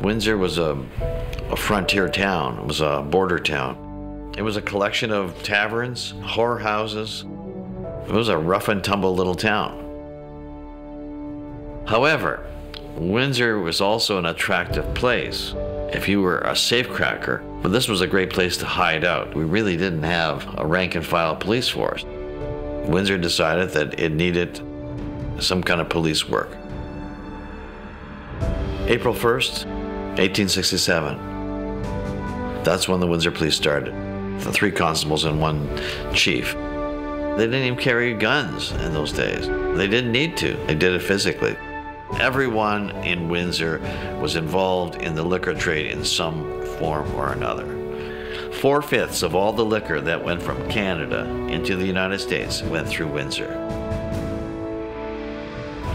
Windsor was a frontier town. It was a border town. It was a collection of taverns, whorehouses. It was a rough and tumble little town. However, Windsor was also an attractive place if you were a safecracker, but this was a great place to hide out. We really didn't have a rank-and-file police force. Windsor decided that it needed some kind of police work. April 1st, 1867. That's when the Windsor Police started. The 3 constables and 1 chief. They didn't even carry guns in those days. They didn't need to. They did it physically. Everyone in Windsor was involved in the liquor trade in some form or another. 4/5 of all the liquor that went from Canada into the United States went through Windsor.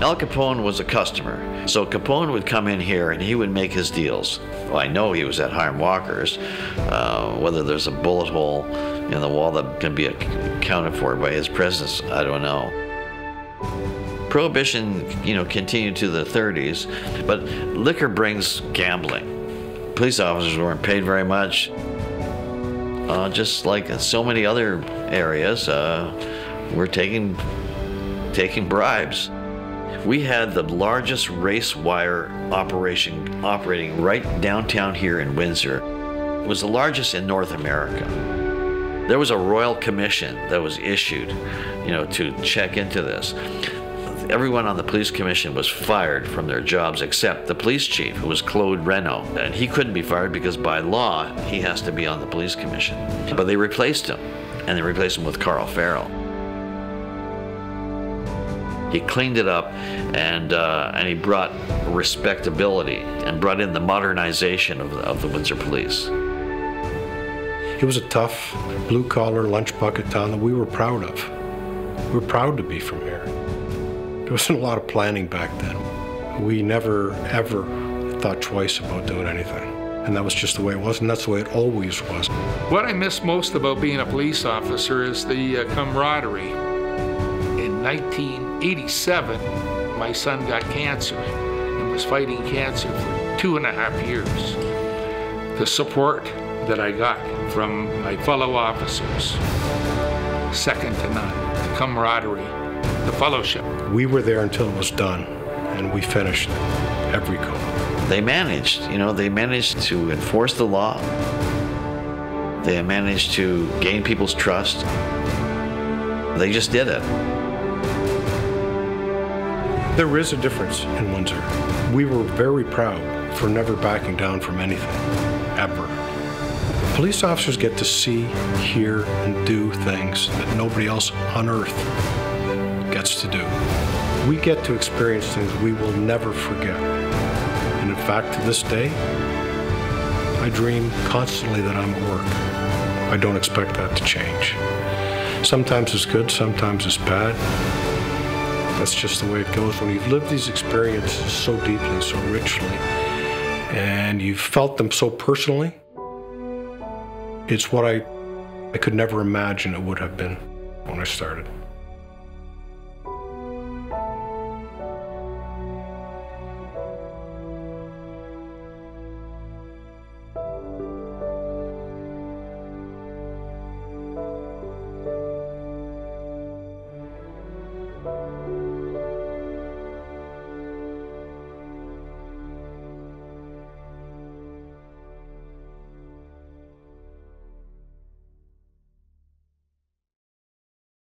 Al Capone was a customer, so Capone would come in here and he would make his deals. Well, I know he was at Hiram Walker's. Whether there's a bullet hole in the wall that can be accounted for by his presence, I don't know. Prohibition, continued to the 30s, but liquor brings gambling. Police officers weren't paid very much. Just like in so many other areas, we're taking bribes. We had the largest race wire operation operating right downtown here in Windsor. It was the largest in North America. There was a royal commission that was issued, to check into this. Everyone on the police commission was fired from their jobs except the police chief, who was Claude Renault. And he couldn't be fired because by law, he has to be on the police commission. But they replaced him, and they replaced him with Carl Farrell. He cleaned it up, and he brought respectability and brought in the modernization of the Windsor Police. It was a tough, blue-collar lunch bucket town that we were proud of. We were proud to be from here. There wasn't a lot of planning back then. We never, ever thought twice about doing anything. And that was just the way it was, and that's the way it always was. What I miss most about being a police officer is the camaraderie. In 1987, my son got cancer and was fighting cancer for 2.5 years. The support that I got from my fellow officers, second to none. The camaraderie, the fellowship. We were there until it was done, and we finished every code. They managed, they managed to enforce the law. They managed to gain people's trust. They just did it. There is a difference in Windsor. We were very proud for never backing down from anything, ever. Police officers get to see, hear, and do things that nobody else on earth gets to do. We get to experience things we will never forget. And in fact, to this day, I dream constantly that I'm at work. I don't expect that to change. Sometimes it's good, sometimes it's bad. That's just the way it goes. When you've lived these experiences so deeply, so richly, and you've felt them so personally, it's what I could never imagine it would have been when I started.